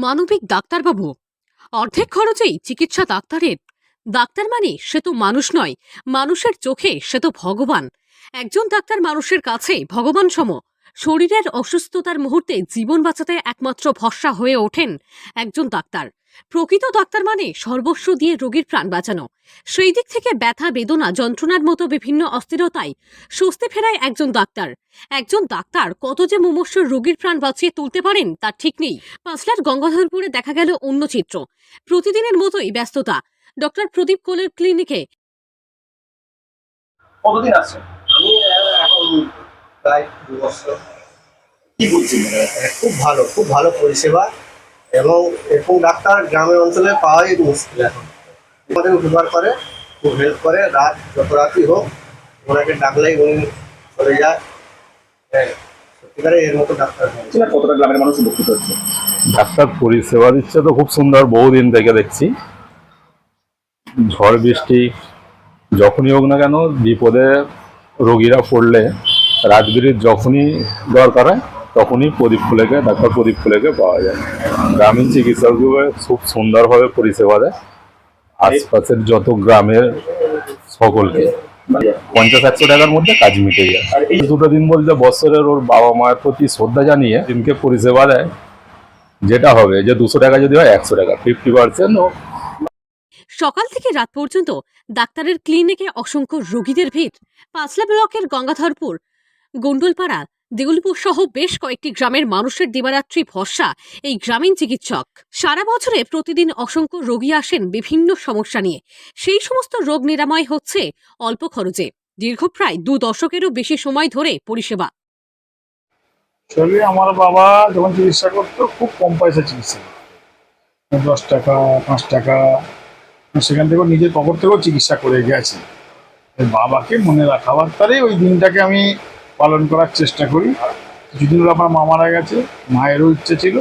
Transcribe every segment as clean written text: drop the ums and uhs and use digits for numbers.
মানবিক ডাক্তারবাবু, অর্ধেক খরচেই চিকিৎসা ডাক্তারের। ডাক্তার মানে সে তো মানুষ নয়, মানুষের চোখে সে তো ভগবান। একজন ডাক্তার মানুষের কাছে ভগবান সম। শরীরের অসুস্থতার মুহূর্তে জীবন বাঁচাতে একমাত্র ভরসা হয়ে ওঠেন একজন ডাক্তার। প্রকৃত ডাক্তার মানে সর্বস্ব দিয়ে রোগীর প্রাণ বাঁচানো। সেই দিক থেকে ব্যথা, বেদনা, যন্ত্রণার মতো বিভিন্ন অস্থিরতায় স্বস্তি ফেরায় একজন ডাক্তার কত যে মুমূর্ষু রোগীর প্রাণ বাঁচিয়ে তুলতে পারেন তার ঠিক নেই। পাঁচলার গঙ্গাধরপুরে দেখা গেল অন্য চিত্র। প্রতিদিনের মতোই ব্যস্ততা। ডক্টর প্রদীপ কোলের ক্লিনিকে কতদিন আছে? আমি এখন প্রায় 2 বছর। কি বলছেন? খুব ভালো পরিষেবা, এবং এরকম ডাক্তার গ্রামের অঞ্চলে পাওয়াই মুশকিল এখন। আমাদের উপকার করে, খুব হেল্প করে। রাত যত রাতই হোক ওনাকে ডাকলেই উনি চলে যায়। হ্যাঁ, সত্যিকারে এর মতো ডাক্তার হয়। কতটা গ্রামের মানুষ উপকৃত হচ্ছে? ডাক্তার পরিষেবা দিচ্ছে তো খুব সুন্দর, বহুদিন থেকে দেখছি। ঝড় বৃষ্টি যখনই হোক না কেন, বিপদে রোগীরা পড়লে রাজগিরির যখনই দরকার হয় তখনই ডাক্তার প্রদীপ ফুলেকে পাওয়া যায়। গ্রামীণ চিকিৎসকভাবে খুব সুন্দরভাবে পরিষেবা দেয় আশপাশের যত গ্রামের সকলকে। 50-100 টাকার মধ্যে কাজ মিটে যায়। এই 2 দিন বলতে বছরের ওর বাবা মায়ের প্রতি শ্রদ্ধা জানিয়ে দিনকে পরিষেবা দেয়। যেটা হবে যে 200 টাকা যদি হয় 100 টাকা, 50% ও। সকাল থেকে রাত পর্যন্ত ডাক্তারের ক্লিনিকে অসংখ্য রোগীদের ভিড়। পাঁচলা ব্লকের গঙ্গাধরপুর, গন্ডলপাড়া, দেউলপুর সহ বেশ কয়েকটি গ্রামের মানুষের দিবারাত্রি ভরসা এই গ্রামীণ চিকিৎসক। সারা বছরে প্রতিদিন অসংখ্য রোগী আসেন বিভিন্ন সমস্যা নিয়ে। সেই সমস্ত রোগ নিরাময় হচ্ছে অল্প খরচে। দীর্ঘ প্রায় 2 দশকেরও বেশি সময় ধরে পরিষেবা। আসলে আমার বাবা যখন চিকিৎসা করতো খুব কম পয়সা চিকিৎসা, 10 টাকা 5 টাকা, সেখান থেকেও নিজের পকেট থেকেও চিকিৎসা করে গেছে। বাবাকে মনে রাখাবার তারে ওই দিনটাকে আমি পালন করার চেষ্টা করি। কিছুদিন হলো আমার মা মারা গেছে, মায়েরও ইচ্ছে ছিল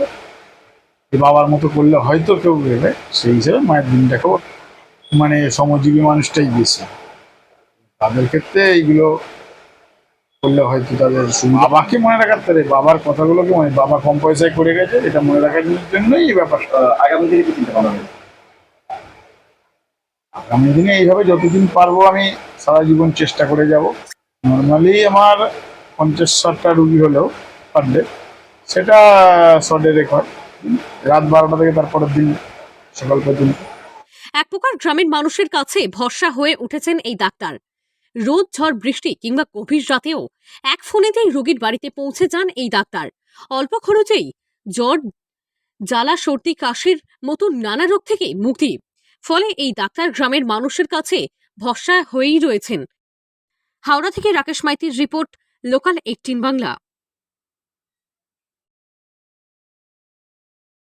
যে বাবার মতো করলে হয়তো কেউ গেলে, সেই হিসেবে মায়ের দিনটাকেও মানে শ্রমজীবী মানুষটাই বেশি, তাদের ক্ষেত্রে এইগুলো করলে হয়তো তাদের বাবাকে মনে রাখার তারে, বাবার কথাগুলোকে বাবা কম পয়সায় করে গেছে, এটা মনে রাখার জন্যই এই ব্যাপারটা। আগামী দিনে কি চিন্তা ভাবনা হবে? আগামী দিনে এইভাবে যতদিন পারবো আমি সারা জীবন চেষ্টা করে যাব। নর্মালি আমার 50-60টা রুগী হলেও পার ডে, সেটা শর্টে রেকর্ড। রাত 12টা থেকে তারপরের দিন সকাল পর্যন্ত। এক প্রকার গ্রামের মানুষের কাছে ভরসা হয়ে উঠেছেন এই ডাক্তার। রোদ, ঝড়, বৃষ্টি কিংবা গভীর রাতেও এক ফোনেতেই রোগীর বাড়িতে পৌঁছে যান এই ডাক্তার। অল্প খরচেই জ্বর, জ্বালা, সর্দি, কাশির মতো নানা রোগ থেকে মুক্তি। ফলে এই ডাক্তার গ্রামের মানুষের কাছে ভরসা হয়েই রয়েছেন। হাওড়া থেকে রাকেশ মাইতির রিপোর্ট, লোকাল 18 বাংলা।